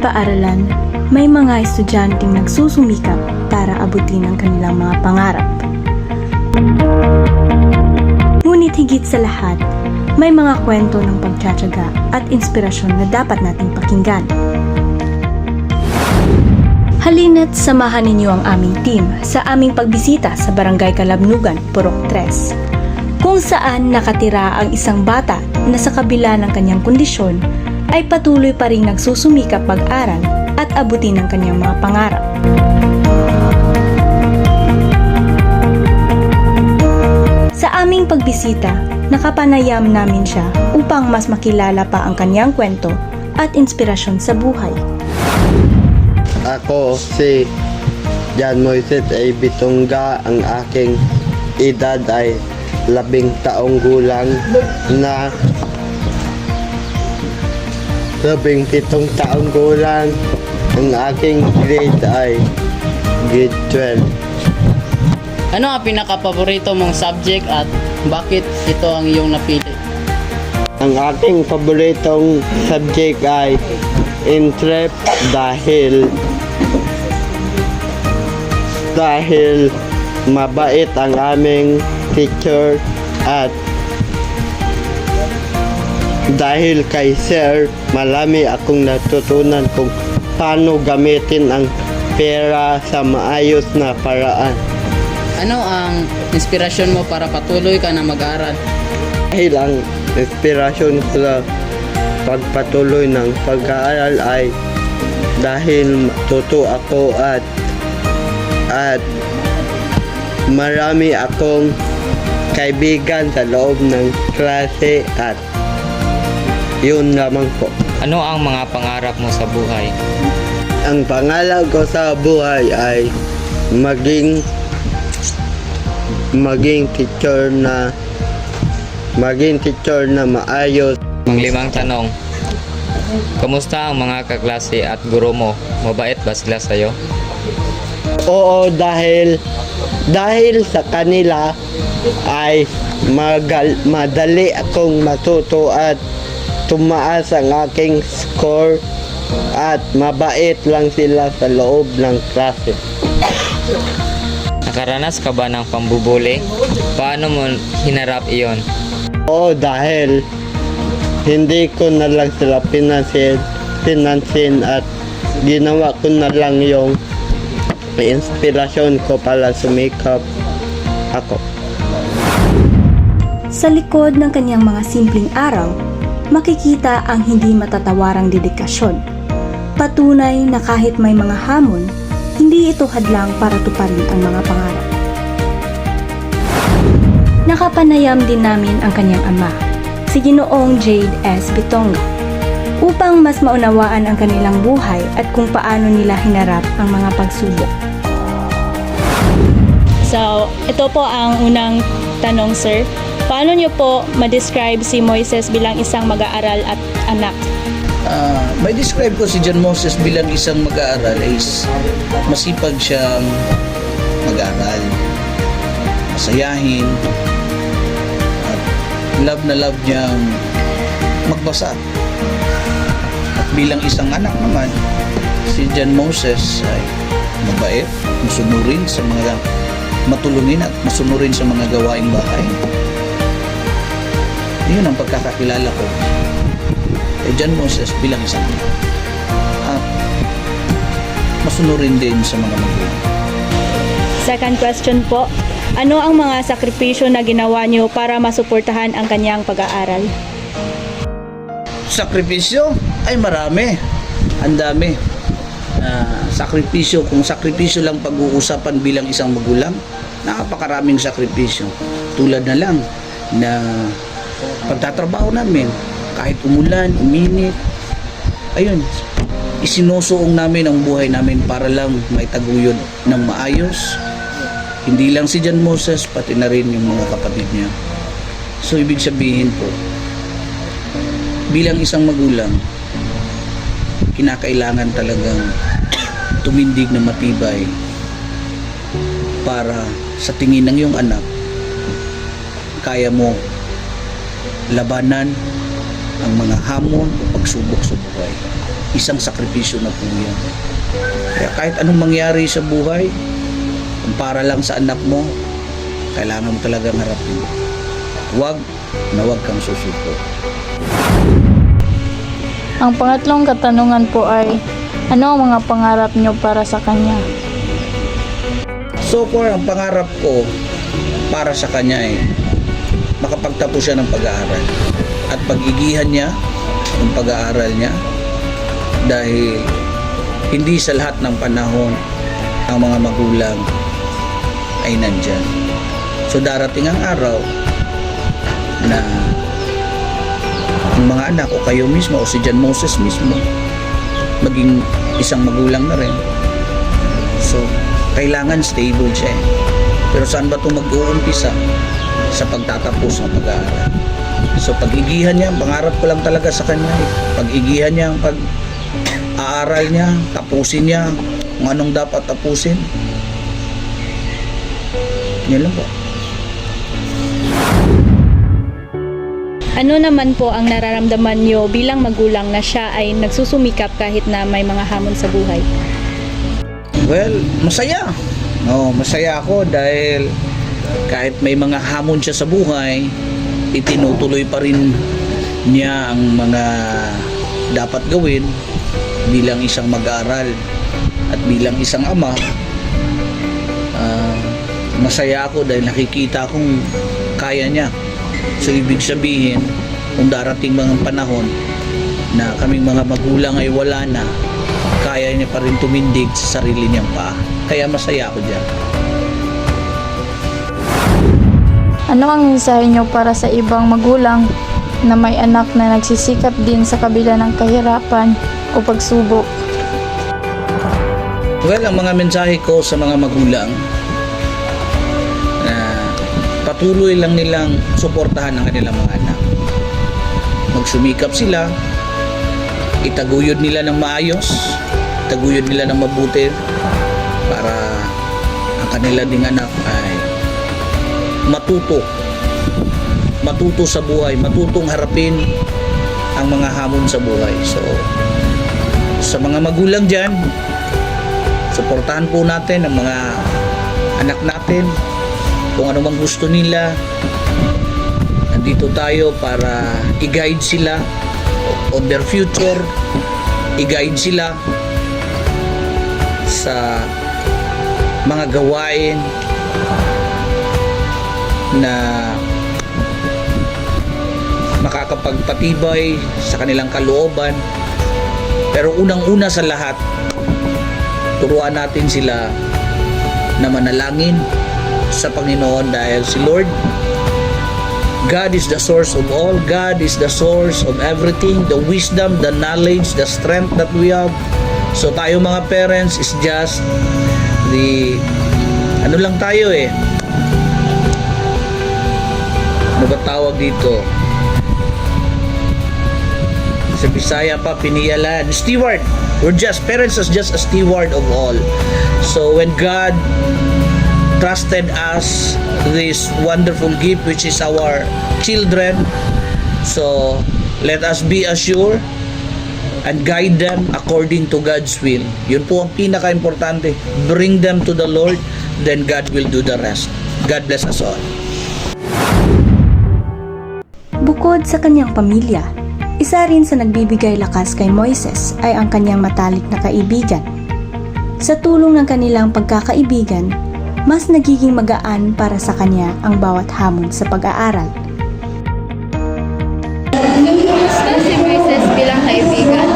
paaralan, may mga estudyanteng nagsusumikap para abutin ang kanilang mga pangarap. Ngunit higit sa lahat, may mga kwento ng pagtsatsaga at inspirasyon na dapat nating pakinggan. Halina't samahan ninyo ang aming team sa aming pagbisita sa Barangay Calabnugan, Purok 3, kung saan nakatira ang isang bata na sa kabila ng kanyang kondisyon ay patuloy pa ring nagsusumikap mag-aral at abutin ang kanyang mga pangarap. Sa aming pagbisita, nakapanayam namin siya upang mas makilala pa ang kanyang kwento at inspirasyon sa buhay. Ako si Jan Moises A. Bitongga. Ang aking edad ay 10 taong gulang na 17 taong gulang. Ang aking grade ay grade 12. Ano ang pinaka-paborito mong subject at bakit ito ang iyong napili? Ang aking paboritong subject ay Entrep dahil mabait ang aming teacher at dahil kay sir, marami akong natutunan kung paano gamitin ang pera sa maayos na paraan. Ano ang inspirasyon mo para patuloy ka na mag-aaral? Dahil ang inspirasyon ko sa pagpatuloy ng pag-aaral ay dahil matuto ako at marami akong kaibigan sa loob ng klase at yun lamang po. Ano ang mga pangarap mo sa buhay? Ang pangarap ko sa buhay ay maging teacher na maayos. Panglimang tanong, kamusta ang mga kaklase at guro mo? Mabait ba sila sa'yo? Oo, dahil sa kanila ay madali akong matuto at tumaas ang aking score at mabait lang sila sa loob ng klase. Nakaranas ka ba ng pambubuli? Paano mo hinarap iyon? Oo, dahil hindi ko na lang sila pinansin at ginawa ko na lang yung inspirasyon ko para sumikap ako. Sa likod ng kanyang mga simpleng araw, makikita ang hindi matatawarang dedikasyon. Patunay na kahit may mga hamon, hindi ito hadlang para tuparin ang mga pangarap. Nakapanayam din namin ang kanyang ama, si Ginoong Jade S. Bitongga, upang mas maunawaan ang kanilang buhay at kung paano nila hinarap ang mga pagsubok. So, ito po ang unang tanong, sir. Paano niyo po ma-describe si Moises bilang isang mag-aaral at anak? May describe ko si John Moses bilang isang mag-aaral is masipag siyang mag-aaral, masayahin, at love na love niyang magbasa. At bilang isang anak naman, si John Moses ay mabait, masunurin sa mga matulungin at masunurin sa mga gawaing bahay. Yun ang pagkakakilala ko kay John Moses bilang isang anak. At masunurin din sa mga magulang. Second question po, ano ang mga sakripisyo na ginawa niyo para masuportahan ang kanyang pag-aaral? Sakripisyo ay marami. Ang dami. Sakripisyo, kung sakripisyo lang pag-uusapan bilang isang magulang, napakaraming sakripisyo. Tulad na lang na pagtatrabaho namin, kahit umulan, uminit, ayun, isinusuong namin ang buhay namin para lang maitaguyod ng maayos. Hindi lang si John Moses, pati na rin yung mga kapatid niya. So ibig sabihin po, bilang isang magulang, kinakailangan talagang tumindig na matibay para sa tingin ng iyong anak kaya mo labanan ang mga hamon o pagsubok sa buhay. isang sakripisyo na po yan. Kaya kahit anong mangyari sa buhay, kung para lang sa anak mo, kailangan mo talagang harapin. Huwag na huwag kang susuko. Ang pangatlong katanungan po ay, ano ang mga pangarap nyo para sa kanya? So far, ang pangarap ko para sa kanya ay makapagtapos siya ng pag-aaral at pag-igihan niya ng pag-aaral niya, dahil hindi sa lahat ng panahon ang mga magulang ay nandyan. So darating ang araw na ang mga anak o kayo mismo o si John Moses mismo maging isang magulang na rin. So kailangan stable siya. Pero saan ba ito mag-uumpisa? Sa pagtatapos ng pag-aaral. So pag-igihan niya, pangarap ko lang talaga sa kanya, pag-igihan niya, pag-aaral niya, tapusin niya kung anong dapat tapusin. Yan lang po. Ano naman po ang nararamdaman nyo bilang magulang na siya ay nagsusumikap kahit na may mga hamon sa buhay? Well, masaya. Masaya ako dahil kahit may mga hamon siya sa buhay, itinutuloy pa rin niya ang mga dapat gawin bilang isang mag-aaral at bilang isang ama. Masaya ako dahil nakikita kong kaya niya. So ibig sabihin, kung darating mga panahon na kaming mga magulang ay wala na, kaya niya pa rin tumindig sa sarili niyang paa. Kaya masaya ako dyan. Ano ang mensahe nyo para sa ibang magulang na may anak na nagsisikap din sa kabila ng kahirapan o pagsubok? Well, ang mga mensahe ko sa mga magulang na patuloy lang nilang suportahan ang kanilang mga anak. Magsumikap sila, itaguyod nila ng maayos, itaguyod nila ng mabuti para ang kanila ding anak ay matuto sa buhay, matutong harapin ang mga hamon sa buhay. So sa mga magulang dyan, suportahan po natin ang mga anak natin kung ano mang gusto nila. Nandito tayo para i-guide sila on their future, i-guide sila sa mga gawain na makakapagpatibay sa kanilang kalooban. Pero unang-una sa lahat, turuan natin sila na manalangin sa Panginoon, dahil si Lord, God is the source of all. God is the source of everything, the wisdom, the knowledge, the strength that we have. So tayo mga parents is just the ano lang tayo ano ba tawag dito sa Bisaya pa, piniyalan, steward. We're just parents, as just a steward of all. So when God trusted us this wonderful gift which is our children, so let us be assured and guide them according to God's will. Yun po ang pinaka-importante. Bring them to the Lord, then God will do the rest. God bless us all. Bukod sa kanyang pamilya, isa rin sa nagbibigay lakas kay Moises ay ang kanyang matalik na kaibigan. Sa tulong ng kanilang pagkakaibigan, mas nagiging magaan para sa kanya ang bawat hamon sa pag-aaral. Kumusta si Moises bilang kaibigan?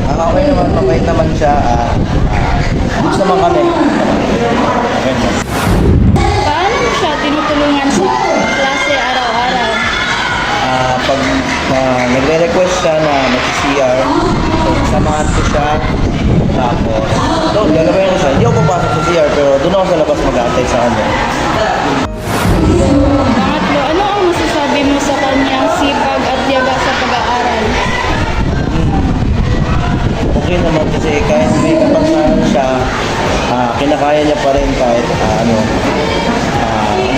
Okay naman, mabait naman siya. Gusto naman kami. Paano mo siya tinutulungan sa klase araw-araw? Pag nagre-request siya na mag-CR, so samahan ko siya. Tapos, doon, gagawin ko siya. Hindi ako papasok sa CR, pero doon ako sa labas mag-aantay sa kanya. Pangatlo, ano ang masasabi mo sa kanyang sipag at tiyaga sa pag-aaral? Okay naman kasi kahit may kapagsahan siya, kinakaya niya pa rin kahit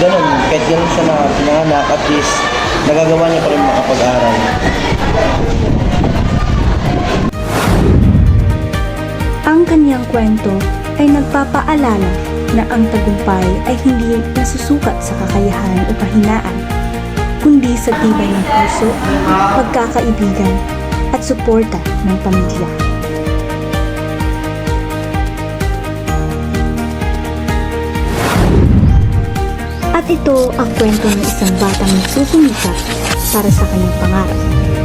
ganun. Kahit ganun siya na pinanganak, at least nagagawa niya pa rin makapag-aral. kwento ay nagpapaalala na ang tagumpay ay hindi nasusukat sa kakayahan o kahinaan, kundi sa tibay ng puso, pagkakaibigan, at suporta ng pamilya. At ito ang kwento ng isang batang nagsusumikap para sa kanyang pangarap.